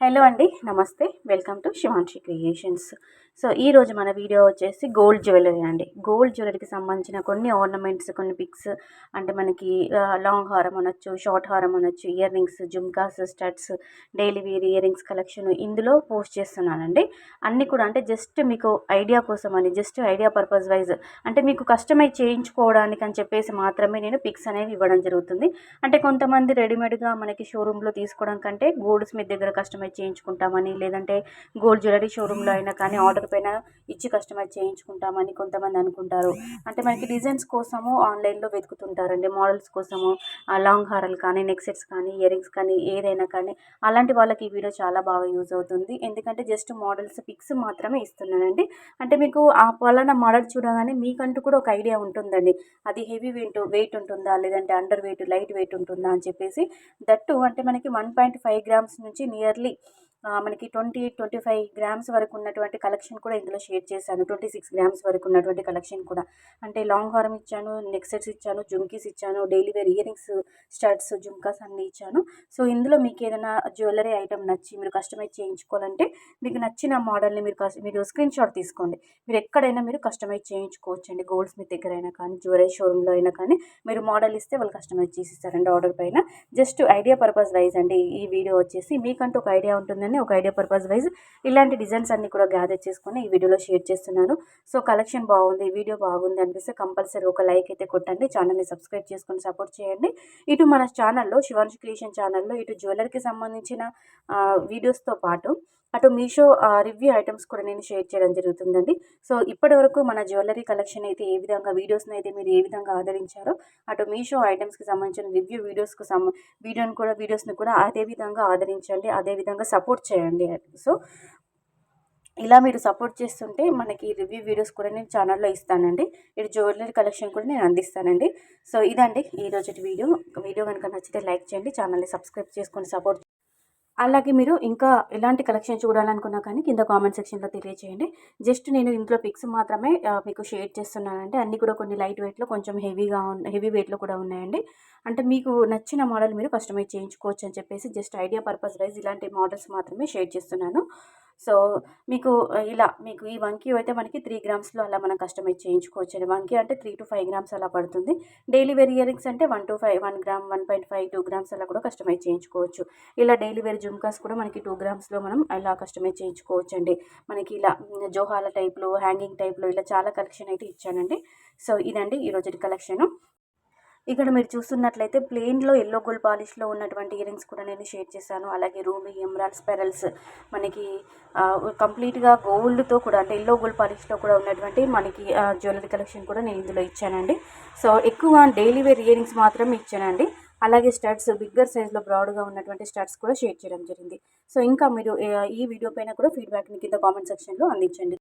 Hello అండి, నమస్తే. Welcome to Shivanshi creations. So ఈరోజు మన వీడియో వచ్చేసి గోల్డ్ జ్యువెలరీ అండి. గోల్డ్ జ్యువెలరీకి సంబంధించిన కొన్ని ఆర్నమెంట్స్, కొన్ని పిక్స్, అంటే మనకి లాంగ్ హారం అనొచ్చు, షార్ట్ హారం అనొచ్చు, earrings, jhumkas, studs, daily wear earrings collection ఇందులో పోస్ట్ చేస్తున్నానండి. అన్నీ కూడా అంటే జస్ట్ మీకు ఐడియా కోసం అని, జస్ట్ ఐడియా పర్పస్ వైజ్, అంటే మీకు కస్టమైజ్ చేయించుకోవడానికి అని చెప్పేసి మాత్రమే నేను పిక్స్ అనేవి ఇవ్వడం జరుగుతుంది. అంటే కొంతమంది రెడీమేడ్గా మనకి షోరూంలో తీసుకోవడం కంటే గోల్డ్ స్మిత్ దగ్గర కస్టమైజ్ చేయించుకుంటామని, లేదంటే గోల్డ్ జ్యువెలరీ షోరూంలో అయినా కానీ ఆర్డర్ పైన ఇచ్చి కస్టమైజ్ చేయించుకుంటామని కొంతమంది అనుకుంటారు. అంటే మనకి డిజైన్స్ కోసము ఆన్లైన్లో వెతుకుతుంటారండి, మోడల్స్ కోసము, లాంగ్ హారాలు కానీ, నెక్ సెట్స్ కానీ, ఇయర్ రింగ్స్ కానీ, ఏదైనా కానీ. అలాంటి వాళ్ళకి ఈ వీడియో చాలా బాగా యూజ్ అవుతుంది. ఎందుకంటే జస్ట్ మోడల్స్ పిక్స్ మాత్రమే ఇస్తున్నానండి. అంటే మీకు ఆ పలానా మోడల్ చూడగానే మీకంటూ కూడా ఒక ఐడియా ఉంటుందండి. అది హెవీ వెయిట్ ఉంటుందా, లేదంటే అండర్ వెయిట్, లైట్ వెయిట్ ఉంటుందా అని చెప్పేసి. దట్టు అంటే మనకి 1.5 గ్రామ్స్ నుంచి నియర్లీ మనకి 25 గ్రామ్స్ వరకు ఉన్నటువంటి కలెక్షన్ కూడా ఇందులో షేర్ చేశాను. 26 గ్రామ్స్ వరకు ఉన్నటువంటి కలెక్షన్ కూడా. అంటే లాంగ్ హారం ఇచ్చాను, నెక్ సెట్స్ ఇచ్చాను, జుమ్కీస్ ఇచ్చాను, daily wear earrings, studs, jhumkas అన్నీ ఇచ్చాను. సో ఇందులో మీకు ఏదైనా జ్యువెలరీ ఐటమ్ నచ్చి మీరు కస్టమైజ్ చేయించుకోవాలంటే మీకు నచ్చిన మోడల్ని మీరు స్క్రీన్ షాట్ తీసుకోండి. మీరు ఎక్కడైనా మీరు కస్టమైజ్ చేయించుకోవచ్చండి. గోల్డ్ స్మిత్ దగ్గర అయినా కానీ, జ్యువెలరీ షోరూంలో అయినా కానీ మీరు మోడల్ ఇస్తే వాళ్ళు కస్టమైజ్ చేసిస్తారండి ఆర్డర్ పైన. జస్ట్ ఐడియా పర్పస్ వైజ్ అండి ఈ వీడియో వచ్చేసి. మీకంటూ ఒక ఐడియా ఉంటుందని ఒక ఐడియా పర్పస్ వైజ్ ఇలాంటి డిజైన్స్ అన్ని కూడా గ్యాదర్ చేసుకొని ఈ వీడియోలో షేర్ చేస్తున్నాను. సో కలెక్షన్ బాగుంది, వీడియో బాగుంది అనిపిస్తే కంపల్సరీ ఒక లైక్ అయితే కొట్టండి. ఛానల్ని సబ్స్క్రైబ్ చేసుకొని సపోర్ట్ చేయండి. ఇటు మన ఛానల్లో, శివాంశి క్రియేషన్ ఛానల్లో, ఇటు జ్యువెలరీకి సంబంధించిన వీడియోస్తో పాటు అటు మీషో రివ్యూ ఐటమ్స్ కూడా నేను షేర్ చేయడం జరుగుతుందండి. సో ఇప్పటివరకు మన జ్యువెలరీ కలెక్షన్ అయితే ఏ విధంగా, వీడియోస్ని అయితే మీరు ఏ విధంగా ఆదరించారో, అటు మీషో ఐటమ్స్కి సంబంధించిన రివ్యూ వీడియోస్ని కూడా అదే విధంగా ఆదరించండి, అదే విధంగా సపోర్ట్ చేయండి. సో ఇలా మీరు సపోర్ట్ చేస్తుంటే మనకి రివ్యూ వీడియోస్ కూడా నేను ఛానల్లో ఇస్తానండి. ఇటు జ్యువెలరీ కలెక్షన్ కూడా నేను అందిస్తానండి. సో ఇదండి ఈరోజు వీడియో కనుక నచ్చితే లైక్ చేయండి, ఛానల్ని సబ్స్క్రైబ్ చేసుకొని సపోర్ట్. అలాగే మీరు ఇంకా ఎలాంటి కలెక్షన్ చూడాలనుకున్నా కానీ కింద కామెంట్ సెక్షన్లో తెలియజేయండి. జస్ట్ నేను ఇంట్లో పిక్స్ మాత్రమే మీకు షేర్ చేస్తున్నానంటే. అన్నీ కూడా కొన్ని లైట్ వెయిట్లో, కొంచెం హెవీ వెయిట్లో కూడా ఉన్నాయండి. అంటే మీకు నచ్చిన మోడల్ మీరు కస్టమైజ్ చేయించుకోవచ్చు అని చెప్పేసి జస్ట్ ఐడియా పర్పస్ వైజ్ ఇలాంటి మోడల్స్ మాత్రమే షేర్ చేస్తున్నాను. సో మీకు మీకు ఈ వంకీ అయితే మనకి 3 గ్రామ్స్లో అలా మనం కస్టమైజ్ చేయించుకోవచ్చు అండి. వంకీ అంటే 3 to 5 గ్రామ్స్ అలా పడుతుంది. డైలీ వేర్ ఇయర్ రింగ్స్ అంటే 1 గ్రామ్, 1.5, 2 గ్రామ్స్ అలా కూడా కస్టమైజ్ చేయించుకోవచ్చు. ఇలా డైలీ వేర్ జుమ్కాస్ కూడా మనకి 2 గ్రామ్స్లో మనం ఇలా కస్టమైజ్ చేయించుకోవచ్చు అండి. మనకి ఇలా జోహాల టైప్లో, హ్యాంగింగ్ టైప్లో ఇలా చాలా కలెక్షన్ అయితే ఇచ్చానండి. సో ఇదండి ఈరోజు కలెక్షను. ఇక్కడ మీరు చూస్తున్నట్లయితే ప్లెయిన్లో ఎల్లో గోల్డ్ పాలిష్లో ఉన్నటువంటి ఇయర్ రింగ్స్ కూడా నేను షేర్ చేశాను. అలాగే రూబీ, ఎమరాల్డ్, స్పెరల్స్, మనకి కంప్లీట్గా గోల్డ్తో కూడా, అంటే ఎల్లో గోల్డ్ పాలిష్లో కూడా ఉన్నటువంటి మనకి జ్యువెలరీ కలెక్షన్ కూడా నేను ఇందులో ఇచ్చానండి. సో ఎక్కువ డైలీ వేర్ ఇయర్ రింగ్స్ మాత్రమే ఇచ్చానండి. అలాగే స్టడ్స్, బిగ్గర్ సైజ్లో బ్రాడ్గా ఉన్నటువంటి స్టడ్స్ కూడా షేర్ చేయడం జరిగింది. సో ఇంకా మీరు ఈ వీడియో పైన కూడా ఫీడ్బ్యాక్ని కింద కామెంట్ సెక్షన్లో అందించండి.